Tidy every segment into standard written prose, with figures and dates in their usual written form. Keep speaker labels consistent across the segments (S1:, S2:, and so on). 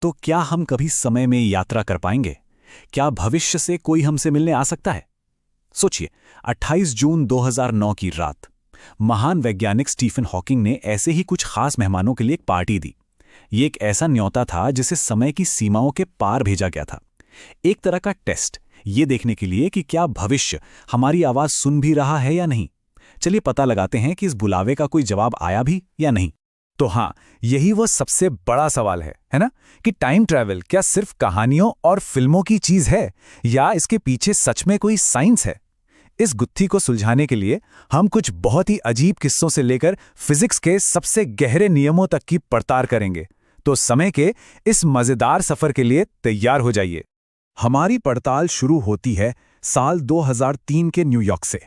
S1: तो क्या हम कभी समय में यात्रा कर पाएंगे? क्या भविष्य से कोई हमसे मिलने आ सकता है? सोचिए, 28 जून 2009 की रात महान वैज्ञानिक स्टीफन हॉकिंग ने ऐसे ही कुछ खास मेहमानों के लिए एक पार्टी दी। ये एक ऐसा न्योता था जिसे समय की सीमाओं के पार भेजा गया था। एक तरह का टेस्ट, ये देखने के लिए कि क्या भविष्य हमारी आवाज सुन भी रहा है या नहीं। चलिए पता लगाते हैं कि इस बुलावे का कोई जवाब आया भी या नहीं।
S2: तो हाँ, यही वो सबसे बड़ा सवाल है ना, कि टाइम ट्रैवल क्या सिर्फ कहानियों और फिल्मों की चीज है या इसके पीछे सच में कोई साइंस है? इस गुत्थी को सुलझाने के लिए हम कुछ बहुत ही अजीब किस्सों से लेकर फिजिक्स के सबसे गहरे नियमों तक की पड़ताल करेंगे। तो समय के इस मजेदार सफर के लिए तैयार हो जाइए। हमारी पड़ताल शुरू होती है साल 2003 के न्यूयॉर्क से।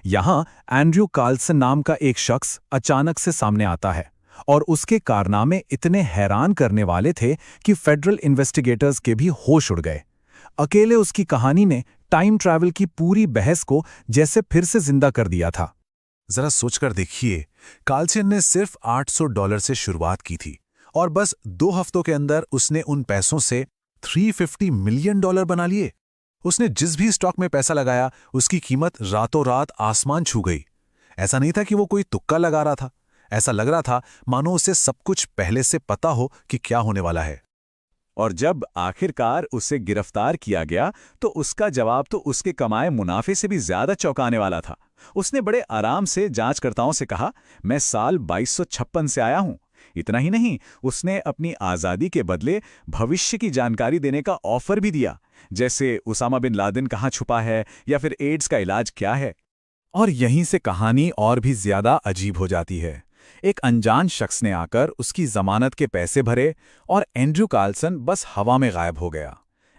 S2: यहां एंड्रयू कार्लसन नाम का एक शख्स अचानक से सामने आता है और उसके कारनामे इतने हैरान करने वाले थे कि फेडरल इन्वेस्टिगेटर्स के भी होश उड़ गए। अकेले उसकी कहानी ने टाइम ट्रैवल की पूरी बहस को जैसे फिर से जिंदा कर दिया था।
S3: जरा सोचकर देखिए, कार्लसन ने सिर्फ $800 से शुरुआत की थी और बस 2 हफ्तों के अंदर उसने उन पैसों से $350 मिलियन बना लिए। उसने जिस भी स्टॉक में पैसा लगाया, उसकी कीमत रातों रात आसमान छू गई। ऐसा नहीं था कि वो कोई तुक्का लगा रहा था, ऐसा लग रहा था मानो उसे सब कुछ पहले से पता हो कि क्या होने वाला है।
S2: और जब आखिरकार उसे गिरफ्तार किया गया तो उसका जवाब तो उसके कमाए मुनाफे से भी ज्यादा चौंकाने वाला था। उसने बड़े आराम से जांचकर्ताओं से कहा, मैं साल 2256 से आया हूं। इतना ही नहीं, उसने अपनी आज़ादी के बदले भविष्य की जानकारी देने का ऑफर भी दिया, जैसे उसामा बिन लादेन कहाँ छुपा है या फिर एड्स का इलाज क्या है।
S3: और यहीं से कहानी और भी ज्यादा अजीब हो जाती है। एक अनजान शख्स ने आकर उसकी जमानत के पैसे भरे और एंड्रयू कार्लसन बस हवा में गायब हो गया।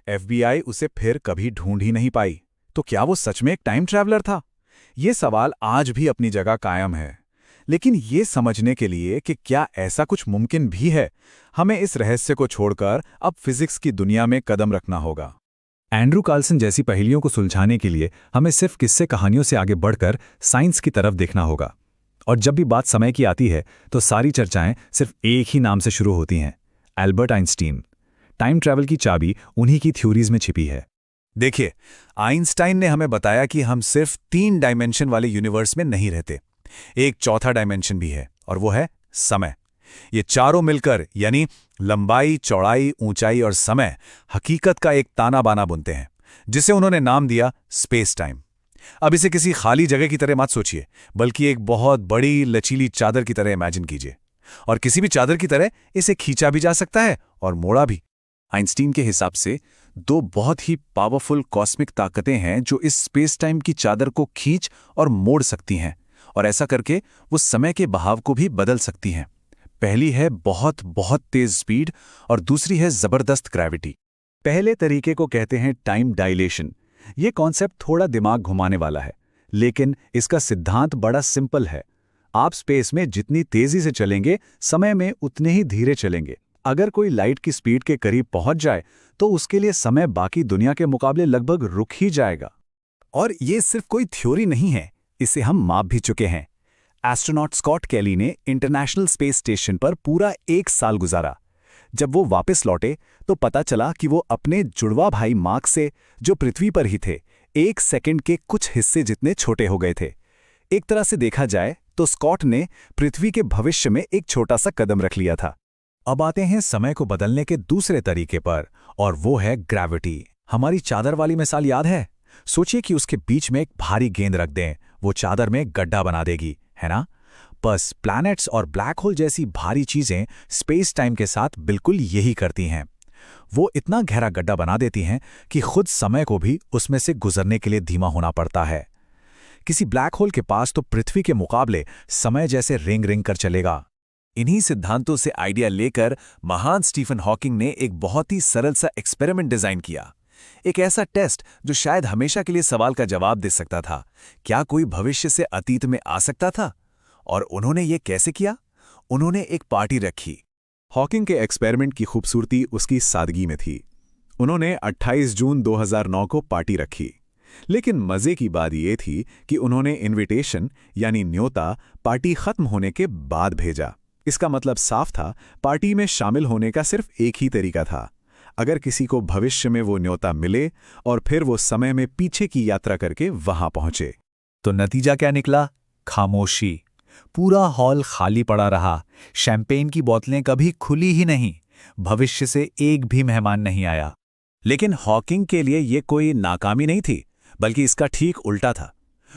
S3: FBI उसे फिर कभी ढूंढ ही नहीं पाई। तो क्या वो सच में एक टाइम ट्रैवलर था? ये सवाल आज भी अपनी जगह कायम है। लेकिन ये समझने के लिए कि क्या ऐसा कुछ मुमकिन भी है, हमें इस रहस्य को छोड़कर अब फिजिक्स की दुनिया में कदम रखना होगा।
S2: एंड्रयू कार्लसन जैसी पहेलियों को सुलझाने के लिए हमें सिर्फ किस्से कहानियों से आगे बढ़कर साइंस की तरफ देखना होगा। और जब भी बात समय की आती है तो सारी चर्चाएं सिर्फ एक ही नाम से शुरू होती हैं, एल्बर्ट आइंस्टीन। टाइम ट्रैवल की चाबी उन्हीं की थ्योरीज में छिपी है।
S3: देखिए, आइंस्टाइन ने हमें बताया कि हम सिर्फ 3 डायमेंशन वाले यूनिवर्स में नहीं रहते, एक चौथा डायमेंशन भी है और वो है समय। ये चारों मिलकर यानी लंबाई, चौड़ाई, ऊंचाई और समय हकीकत का एक ताना बाना बुनते हैं, जिसे उन्होंने नाम दिया स्पेस टाइम। अब इसे किसी खाली जगह की तरह मत सोचिए, बल्कि एक बहुत बड़ी लचीली चादर की तरह इमेजिन कीजिए। और किसी भी चादर की तरह इसे खींचा भी जा सकता है और मोड़ा भी। आइंस्टीन के हिसाब से 2 बहुत ही पावरफुल कॉस्मिक ताकतें हैं जो इस स्पेस टाइम की चादर को खींच और मोड़ सकती हैं, और ऐसा करके वो समय के बहाव को भी बदल सकती हैं। पहली है बहुत बहुत तेज स्पीड और दूसरी है जबरदस्त ग्रेविटी।
S2: पहले तरीके को कहते हैं टाइम डायलेशन। ये कॉन्सेप्ट थोड़ा दिमाग घुमाने वाला है, लेकिन इसका सिद्धांत बड़ा सिंपल है। आप स्पेस में जितनी तेजी से चलेंगे, समय में उतने ही धीरे चलेंगे। अगर कोई लाइट की स्पीड के करीब पहुंच जाए तो उसके लिए समय बाकी दुनिया के मुकाबले लगभग रुक ही जाएगा।
S1: और ये सिर्फ कोई थ्योरी नहीं है, इसे हम माप भी चुके हैं। एस्ट्रोनॉट स्कॉट कैली ने इंटरनेशनल स्पेस स्टेशन पर पूरा 1 साल गुजारा। जब वो वापस लौटे तो पता चला कि वो अपने जुड़वा भाई मार्क से, जो पृथ्वी पर ही थे, 1 सेकंड के कुछ हिस्से जितने छोटे हो गए थे। एक तरह से देखा जाए तो स्कॉट ने पृथ्वी के भविष्य में एक छोटा सा कदम रख लिया था।
S3: अब आते हैं समय को बदलने के दूसरे तरीके पर, और वो है ग्रेविटी। हमारी चादर वाली मिसाल याद है? सोचिए कि उसके बीच में एक भारी गेंद रख दें, वो चादर में गड्ढा बना देगी, है ना? बस प्लैनेट्स और ब्लैक होल जैसी भारी चीजें स्पेस टाइम के साथ बिल्कुल यही करती हैं। वो इतना गहरा गड्ढा बना देती हैं कि खुद समय को भी उसमें से गुजरने के लिए धीमा होना पड़ता है। किसी ब्लैक होल के पास तो पृथ्वी के मुकाबले समय जैसे रिंग रिंग कर चलेगा। इन्हीं सिद्धांतों से आइडिया लेकर महान स्टीफन हॉकिंग ने एक बहुत ही सरल सा एक्सपेरिमेंट डिजाइन किया। एक ऐसा टेस्ट जो शायद हमेशा के लिए सवाल का जवाब दे सकता था, क्या कोई भविष्य से अतीत में आ सकता था? और उन्होंने ये कैसे किया? उन्होंने एक पार्टी रखी।
S2: हॉकिंग के एक्सपेरिमेंट की खूबसूरती उसकी सादगी में थी। उन्होंने 28 जून 2009 को पार्टी रखी। लेकिन मजे की बात यह थी कि उन्होंने इनविटेशन यानी न्योता पार्टी खत्म होने के बाद भेजा।
S3: इसका मतलब साफ था, पार्टी में शामिल होने का सिर्फ एक ही तरीका था। अगर किसी को भविष्य में वो न्योता मिले और फिर वो समय में पीछे की यात्रा करके वहां पहुंचे।
S2: तो नतीजा क्या निकला? खामोशी। पूरा हॉल खाली पड़ा रहा। शैंपेन की बोतलें कभी खुली ही नहीं। भविष्य से एक भी मेहमान नहीं आया।
S1: लेकिन हॉकिंग के लिए ये कोई नाकामी नहीं थी, बल्कि इसका ठीक उल्टा था।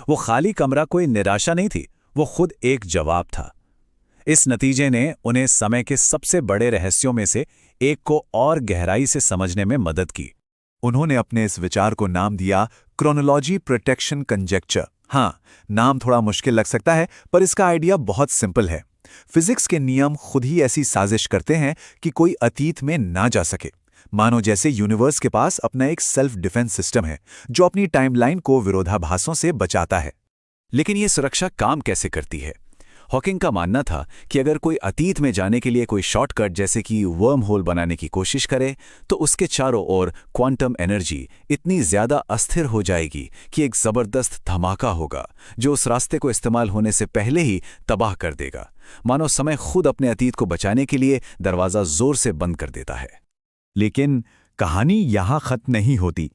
S1: वो खाली कमरा कोई निराशा नहीं थी, वो खुद एक जवाब था। इस नतीजे ने उन्हें समय के सबसे बड़े रहस्यों में से एक को और गहराई से समझने में मदद की।
S3: उन्होंने अपने इस विचार को नाम दिया क्रोनोलॉजी प्रोटेक्शन कंजेक्चर। हाँ, नाम थोड़ा मुश्किल लग सकता है, पर इसका आइडिया बहुत सिंपल है। फिजिक्स के नियम खुद ही ऐसी साजिश करते हैं कि कोई अतीत में ना जा सके। मानो जैसे यूनिवर्स के पास अपना एक सेल्फ डिफेंस सिस्टम है जो अपनी टाइमलाइन को विरोधाभासों से बचाता है।
S1: लेकिन ये सुरक्षा काम कैसे करती है? हॉकिंग का मानना था कि अगर कोई अतीत में जाने के लिए कोई शॉर्टकट जैसे कि वर्म होल बनाने की कोशिश करे, तो उसके चारों ओर क्वांटम एनर्जी इतनी ज्यादा अस्थिर हो जाएगी कि एक जबरदस्त धमाका होगा जो उस रास्ते को इस्तेमाल होने से पहले ही तबाह कर देगा। मानो समय खुद अपने अतीत को बचाने के लिए दरवाजा जोर से बंद कर देता है।
S3: लेकिन कहानी यहां खत्म नहीं होती।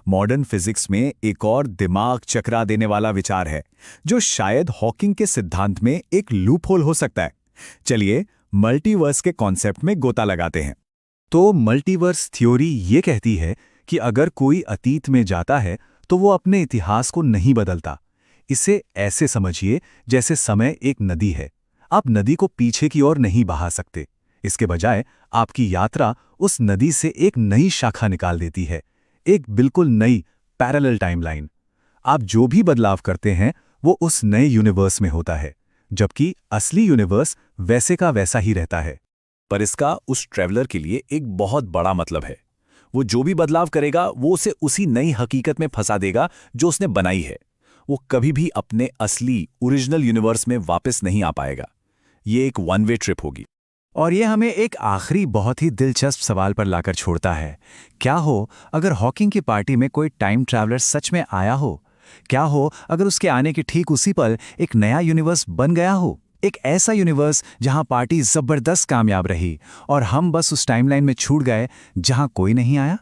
S3: मॉडर्न फिजिक्स में एक और दिमाग चकरा देने वाला विचार है जो शायद हॉकिंग के सिद्धांत में एक लूपहोल हो सकता है। चलिए मल्टीवर्स के कॉन्सेप्ट में गोता लगाते हैं। तो मल्टीवर्स थ्योरी ये कहती है कि अगर कोई अतीत में जाता है तो वो अपने इतिहास को नहीं बदलता। इसे ऐसे समझिए जैसे समय एक नदी है। आप नदी को पीछे की ओर नहीं बहा सकते। इसके बजाय आपकी यात्रा उस नदी से एक नई शाखा निकाल देती है, एक बिल्कुल नई पैरेलल टाइमलाइन। आप जो भी बदलाव करते हैं वो उस नए यूनिवर्स में होता है, जबकि असली यूनिवर्स वैसे का वैसा ही रहता है।
S1: पर इसका उस ट्रैवलर के लिए एक बहुत बड़ा मतलब है। वो जो भी बदलाव करेगा वो उसे उसी नई हकीकत में फंसा देगा जो उसने बनाई है। वो कभी भी अपने असली ओरिजिनल यूनिवर्स में वापस नहीं आ पाएगा। ये एक वन वे ट्रिप होगी।
S2: और ये हमें एक आखिरी बहुत ही दिलचस्प सवाल पर लाकर छोड़ता है। क्या हो अगर हॉकिंग की पार्टी में कोई टाइम ट्रैवलर सच में आया हो? क्या हो अगर उसके आने के ठीक उसी पल एक नया यूनिवर्स बन गया हो? एक ऐसा यूनिवर्स जहां पार्टी जबरदस्त कामयाब रही और हम बस उस टाइमलाइन में छूट गए जहां कोई नहीं आया।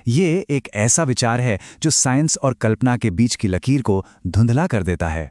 S2: ये एक ऐसा विचार है जो साइंस और कल्पना के बीच की लकीर को धुंधला कर देता है।